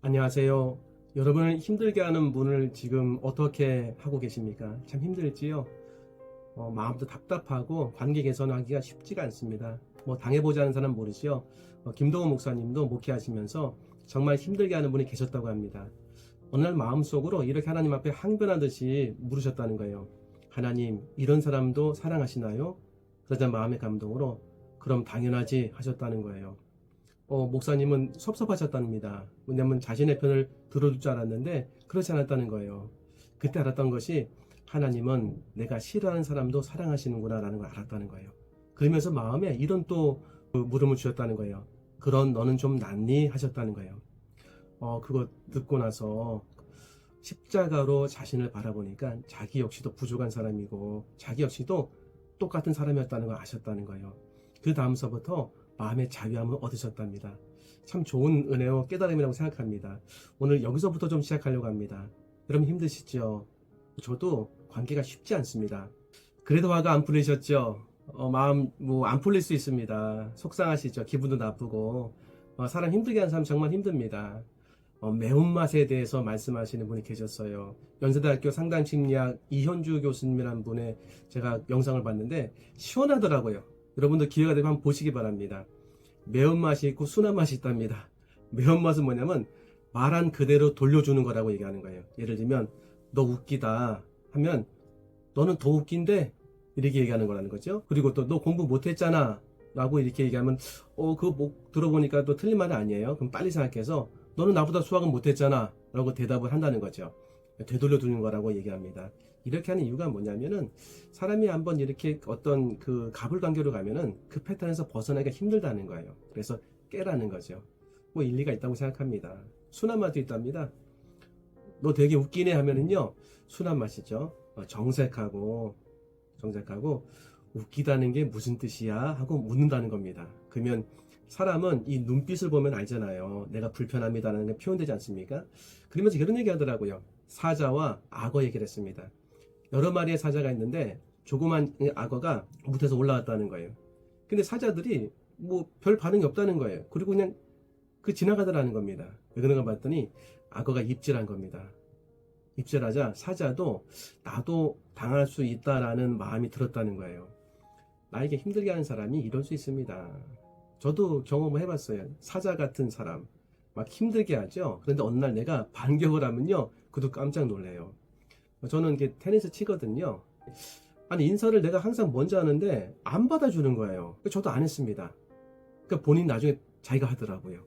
안녕하세요. 여러분을 힘들게 하는 분을 지금 어떻게 하고 계십니까? 참 힘들지요? 마음도 답답하고 관계 개선하기가 쉽지가 않습니다. 뭐 당해보지 않은 사람 모르지요? 김동호 목사님도 목회하시면서 정말 힘들게 하는 분이 계셨다고 합니다. 어느 날 마음속으로 이렇게 하나님 앞에 항변하듯이 물으셨다는 거예요. 하나님, 이런 사람도 사랑하시나요? 그러자 마음의 감동으로 그럼 당연하지 하셨다는 거예요. 목사님은 섭섭하셨답니다. 왜냐하면 자신의 편을 들어줄 줄 알았는데 그렇지 않았다는 거예요. 그때 알았던 것이 하나님은 내가 싫어하는 사람도 사랑하시는구나 라는 걸 알았다는 거예요. 그러면서 마음에 이런 또 물음을 주셨다는 거예요. 그런 너는 좀 낫니? 하셨다는 거예요. 그거 듣고 나서 십자가로 자신을 바라보니까 자기 역시도 부족한 사람이고 자기 역시도 똑같은 사람이었다는 걸 아셨다는 거예요. 그 다음서부터 마음의 자유함을 얻으셨답니다. 참 좋은 은혜와 깨달음이라고 생각합니다. 오늘 여기서부터 좀 시작하려고 합니다. 여러분 힘드시죠? 저도 관계가 쉽지 않습니다. 그래도 화가 안 풀리셨죠? 마음 뭐 안 풀릴 수 있습니다. 속상하시죠? 기분도 나쁘고 사람 힘들게 하는 사람 정말 힘듭니다. 매운맛에 대해서 말씀하시는 분이 계셨어요. 연세대학교 상담심리학 이현주 교수님이라는 분의 제가 영상을 봤는데 시원하더라고요. 여러분도 기회가 되면 한번 보시기 바랍니다. 매운맛이 있고 순한 맛이 있답니다. 매운맛은 뭐냐면 말한 그대로 돌려주는 거라고 얘기하는 거예요. 예를 들면 너 웃기다 하면 너는 더 웃긴데 이렇게 얘기하는 거라는 거죠. 그리고 또 너 공부 못했잖아 라고 이렇게 얘기하면 그거 뭐 들어보니까 또 틀린 말이 아니에요. 그럼 빨리 생각해서 너는 나보다 수학은 못했잖아 라고 대답을 한다는 거죠. 되돌려 두는 거라고 얘기합니다. 이렇게 하는 이유가 뭐냐면은 사람이 한번 이렇게 어떤 그 가불관계로 가면은 그 패턴에서 벗어나기가 힘들다는 거예요. 그래서 깨라는 거죠. 뭐 일리가 있다고 생각합니다. 순한 맛도 있답니다. 너 되게 웃기네 하면은요 순한 맛이죠. 정색하고 웃기다는 게 무슨 뜻이야 하고 묻는다는 겁니다. 그러면 사람은 이 눈빛을 보면 알잖아요. 내가 불편합니다라는 게 표현되지 않습니까? 그러면서 이런 얘기 하더라고요. 사자와 악어 얘기를 했습니다. 여러 마리의 사자가 있는데 조그만 악어가 못해서 올라왔다는 거예요. 근데 사자들이 뭐 별 반응이 없다는 거예요. 그리고 그냥 지나가더라는 겁니다. 왜 그런가 봤더니 악어가 입질한 겁니다. 입질하자 사자도 나도 당할 수 있다라는 마음이 들었다는 거예요. 나에게 힘들게 하는 사람이 이럴 수 있습니다. 저도 경험을 해봤어요. 사자 같은 사람 막 힘들게 하죠. 그런데 어느 날 내가 반격을 하면요 그도 깜짝 놀래요. 저는 이게 테니스 치거든요. 아니 인사를 내가 항상 먼저 하는데 안 받아주는 거예요. 저도 안 했습니다. 그러니까 본인 나중에 자기가 하더라고요.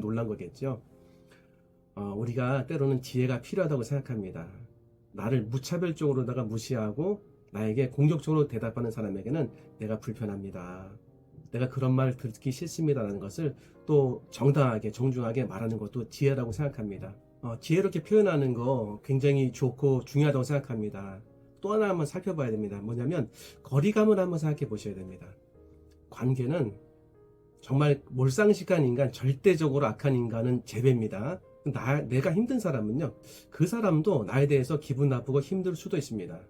놀란 거겠죠. 우리가 때로는 지혜가 필요하다고 생각합니다. 나를 무차별적으로다가 무시하고 나에게 공격적으로 대답하는 사람에게는 내가 불편합니다. 내가 그런 말 듣기 싫습니다라는 것을 또 정당하게 정중하게 말하는 것도 지혜라고 생각합니다. 지혜롭게 표현하는 거 굉장히 좋고 중요하다고 생각합니다. 또 하나 한번 살펴봐야 됩니다. 뭐냐면 거리감을 한번 생각해 보셔야 됩니다. 관계는 정말 몰상식한 인간, 절대적으로 악한 인간은 제외입니다. 내가 힘든 사람은요, 그 사람도 나에 대해서 기분 나쁘고 힘들 수도 있습니다.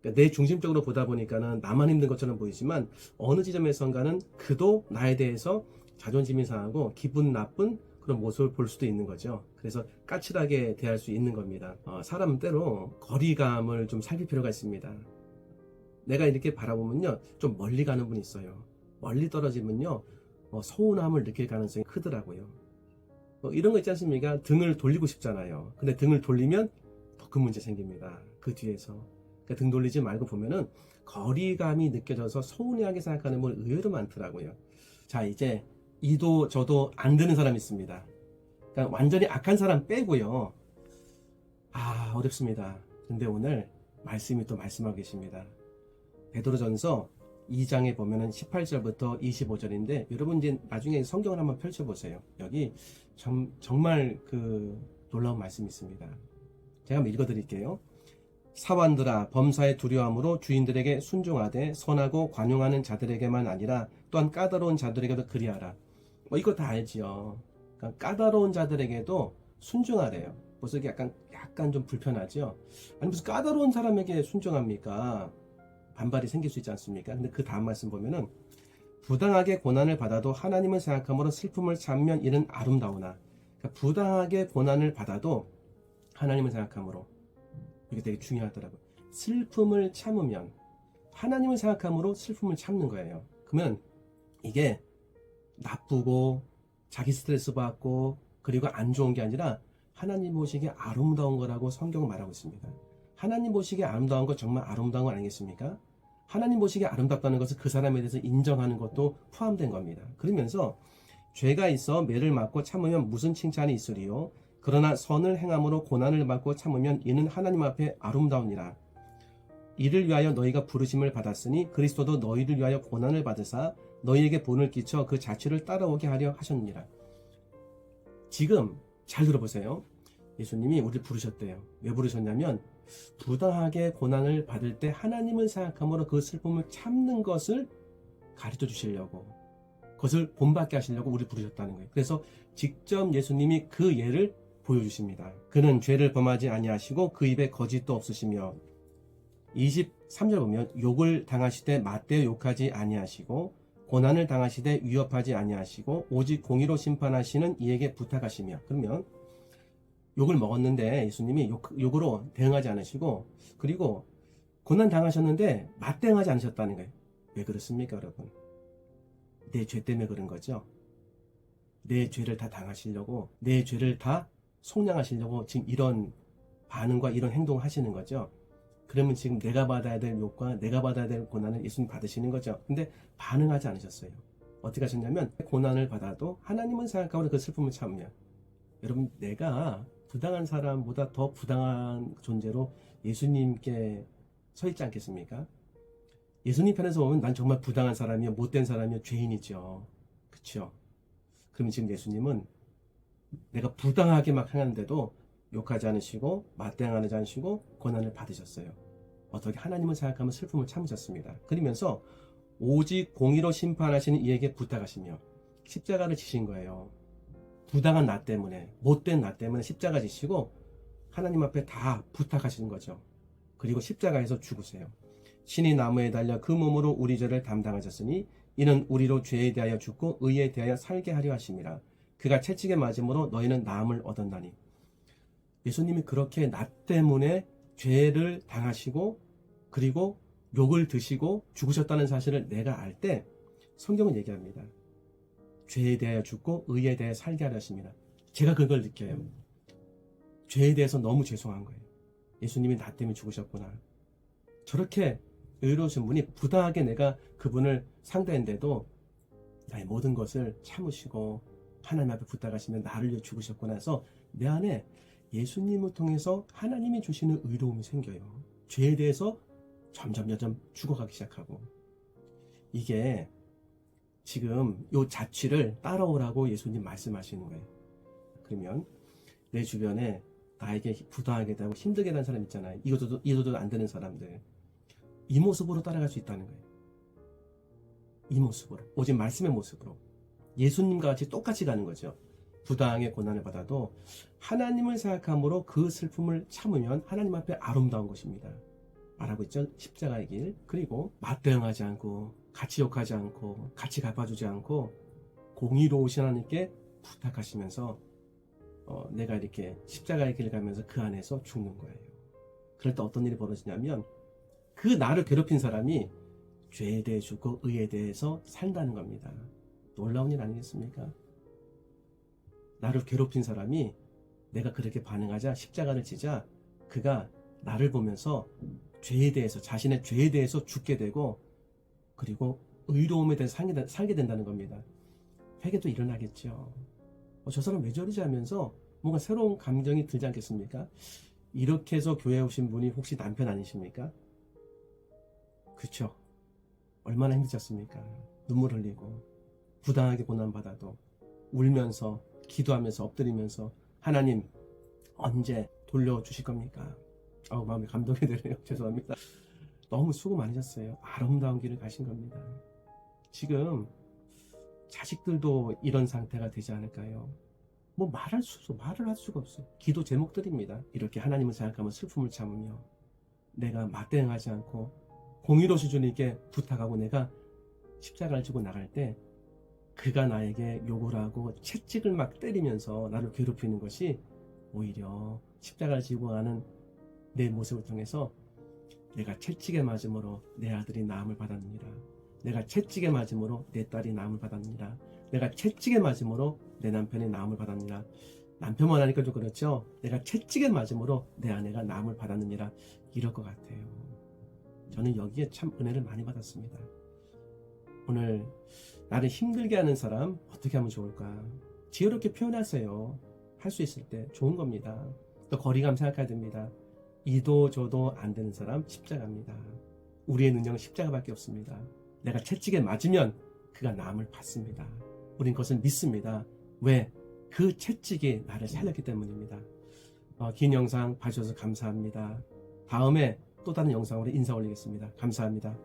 그러니까 내 중심적으로 보다 보니까는 나만 힘든 것처럼 보이지만 어느 지점에선가는 그도 나에 대해서 자존심이 상하고 기분 나쁜 그런 모습을 볼 수도 있는 거죠. 그래서 까칠하게 대할 수 있는 겁니다. 사람은 때로 거리감을 좀 살필 필요가 있습니다. 내가 이렇게 바라보면요 좀 멀리 가는 분이 있어요. 멀리 떨어지면요 서운함을 느낄 가능성이 크더라고요. 이런 거 있지 않습니까? 등을 돌리고 싶잖아요. 근데 등을 돌리면 더 큰 문제 생깁니다. 그 뒤에서. 그러니까 등 돌리지 말고 보면은 거리감이 느껴져서 서운해하게 생각하는 분 의외로 많더라고요. 자, 이제 이도 저도 안 되는 사람이 있습니다. 그러니까 완전히 악한 사람 빼고요. 어렵습니다. 근데 오늘 말씀이 또 말씀하고 계십니다. 베드로전서 2장에 보면은 18절부터 25절인데 여러분 이제 나중에 성경을 한번 펼쳐보세요. 여기 정말 놀라운 말씀이 있습니다. 제가 한번 읽어드릴게요. 사환들아 범사의 두려움으로 주인들에게 순종하되 선하고 관용하는 자들에게만 아니라 또한 까다로운 자들에게도 그리하라. 이거 다 알지요. 그러니까 까다로운 자들에게도 순종하래요. 벌써 약간 좀 불편하죠. 아니 무슨 까다로운 사람에게 순종합니까? 반발이 생길 수 있지 않습니까? 근데 그 다음 말씀 보면은 부당하게 고난을 받아도 하나님을 생각함으로 슬픔을 참으면 이는 아름다우나 그러니까 부당하게 고난을 받아도 하나님을 생각함으로, 이게 되게 중요하더라고요. 슬픔을 참으면, 하나님을 생각함으로 슬픔을 참는 거예요. 그러면 이게 나쁘고 자기 스트레스 받고 그리고 안 좋은 게 아니라 하나님 보시기에 아름다운 거라고 성경은 말하고 있습니다. 하나님 보시기에 아름다운 거 정말 아름다운 거 아니겠습니까? 하나님 보시기에 아름답다는 것은 그 사람에 대해서 인정하는 것도 포함된 겁니다. 그러면서 죄가 있어 매를 맞고 참으면 무슨 칭찬이 있으리요? 그러나 선을 행함으로 고난을 받고 참으면 이는 하나님 앞에 아름다우니라. 이를 위하여 너희가 부르심을 받았으니 그리스도도 너희를 위하여 고난을 받으사 너희에게 본을 끼쳐 그 자취를 따라오게 하려 하셨느니라. 지금 잘 들어보세요. 예수님이 우리를 부르셨대요. 왜 부르셨냐면 부당하게 고난을 받을 때 하나님을 생각함으로 그 슬픔을 참는 것을 가르쳐 주시려고, 그것을 본받게 하시려고 우리를 부르셨다는 거예요. 그래서 직접 예수님이 그 예를 보여주십니다. 그는 죄를 범하지 아니하시고 그 입에 거짓도 없으시며, 23절 보면 욕을 당하시되 맞대어 욕하지 아니하시고 고난을 당하시되 위협하지 아니하시고 오직 공의로 심판하시는 이에게 부탁하시며. 그러면 욕을 먹었는데 예수님이 욕으로 대응하지 않으시고, 그리고 고난 당하셨는데 맞대응하지 않으셨다는 거예요. 왜 그렇습니까, 여러분? 내 죄 때문에 그런 거죠. 내 죄를 다 당하시려고, 내 죄를 다 속량하시려고 지금 이런 반응과 이런 행동을 하시는 거죠. 그러면 지금 내가 받아야 될 욕과 내가 받아야 될 고난을 예수님 받으시는 거죠. 근데 반응하지 않으셨어요. 어떻게 하셨냐면 고난을 받아도 하나님은 생각하고 그 슬픔을 참으면, 여러분, 내가 부당한 사람보다 더 부당한 존재로 예수님께 서 있지 않겠습니까? 예수님 편에서 보면 난 정말 부당한 사람이요, 못된 사람이요, 죄인이죠. 그렇죠? 그럼 지금 예수님은 내가 부당하게 막 행하는데도 욕하지 않으시고 맞대응하지 않으시고 고난을 받으셨어요. 어떻게? 하나님을 생각하면 슬픔을 참으셨습니다. 그러면서 오직 공의로 심판하시는 이에게 부탁하시며 십자가를 지신 거예요. 부당한 나 때문에, 못된 나 때문에 십자가 지시고 하나님 앞에 다 부탁하시는 거죠. 그리고 십자가에서 죽으세요. 신이 나무에 달려 그 몸으로 우리 죄를 담당하셨으니 이는 우리로 죄에 대하여 죽고 의에 대하여 살게 하려 하심이라. 그가 채찍에 맞음으로 너희는 나음을 얻었나니. 예수님이 그렇게 나 때문에 죄를 당하시고 그리고 욕을 드시고 죽으셨다는 사실을 내가 알 때 성경은 얘기합니다. 죄에 대하여 죽고 의에 대하여 살게 하려 하십니다. 제가 그걸 느껴요. 죄에 대해서 너무 죄송한 거예요. 예수님이 나 때문에 죽으셨구나. 저렇게 의로우신 분이 부당하게 내가 그분을 상대했는데도 나의 모든 것을 참으시고 하나님 앞에 부탁하시면 나를 위해 죽으셨구나 해서 내 안에 예수님을 통해서 하나님이 주시는 의로움이 생겨요. 죄에 대해서 점점 죽어가기 시작하고, 이게 지금 이 자취를 따라오라고 예수님 말씀하시는 거예요. 그러면 내 주변에 나에게 부당하게 되고 힘들게 된 사람 있잖아요. 이것도 안 되는 사람들, 이 모습으로 따라갈 수 있다는 거예요. 이 모습으로, 오직 말씀의 모습으로 예수님과 같이 똑같이 가는 거죠. 부당하게 고난을 받아도 하나님을 생각함으로 그 슬픔을 참으면 하나님 앞에 아름다운 것입니다. 말하고 있죠. 십자가의 길. 그리고 맞대응하지 않고 같이 욕하지 않고 같이 갚아주지 않고 공의로우신 하나님께 부탁하시면서 내가 이렇게 십자가의 길을 가면서 그 안에서 죽는 거예요. 그럴 때 어떤 일이 벌어지냐면 그 나를 괴롭힌 사람이 죄에 대해 죽고 의에 대해서 산다는 겁니다. 놀라운 일 아니겠습니까? 나를 괴롭힌 사람이 내가 그렇게 반응하자, 십자가를 지자, 그가 나를 보면서 죄에 대해서, 자신의 죄에 대해서 죽게 되고 그리고 의로움에 대해서 살게 된다는 겁니다. 회개도 일어나겠죠. 저 사람 왜 저러지 하면서 뭔가 새로운 감정이 들지 않겠습니까? 이렇게 해서 교회에 오신 분이 혹시 남편 아니십니까? 그렇죠. 얼마나 힘드셨습니까? 눈물 흘리고 부당하게 고난받아도 울면서 기도하면서 엎드리면서 하나님 언제 돌려주실 겁니까? 마음이 감동이 되네요. 죄송합니다. 너무 수고 많으셨어요. 아름다운 길을 가신 겁니다. 지금 자식들도 이런 상태가 되지 않을까요? 말을 할 수가 없어. 기도 제목들입니다. 이렇게 하나님을 생각하면 슬픔을 참으며 내가 맞대응하지 않고 공의로우신 주님께 부탁하고 내가 십자가를 지고 나갈 때 그가 나에게 욕을 하고 채찍을 막 때리면서 나를 괴롭히는 것이 오히려 십자가를 지고 가는 내 모습을 통해서 내가 채찍에 맞음으로 내 아들이 나음을 받았느니라. 내가 채찍에 맞음으로 내 딸이 나음을 받았느니라. 내가 채찍에 맞음으로 내 남편이 나음을 받았느니라. 남편만 하니까 좀 그렇죠. 내가 채찍에 맞음으로 내 아내가 나음을 받았느니라. 이럴 것 같아요. 저는 여기에 참 은혜를 많이 받았습니다. 오늘 나를 힘들게 하는 사람 어떻게 하면 좋을까? 지혜롭게 표현하세요. 할 수 있을 때 좋은 겁니다. 또 거리감 생각해야 됩니다. 이도 저도 안 되는 사람 십자가입니다. 우리의 능력은 십자가밖에 없습니다. 내가 채찍에 맞으면 그가 나음을 받습니다. 우린 그것을 믿습니다. 왜? 그 채찍이 나를 살렸기 때문입니다. 긴 영상 봐주셔서 감사합니다. 다음에 또 다른 영상으로 인사 올리겠습니다. 감사합니다.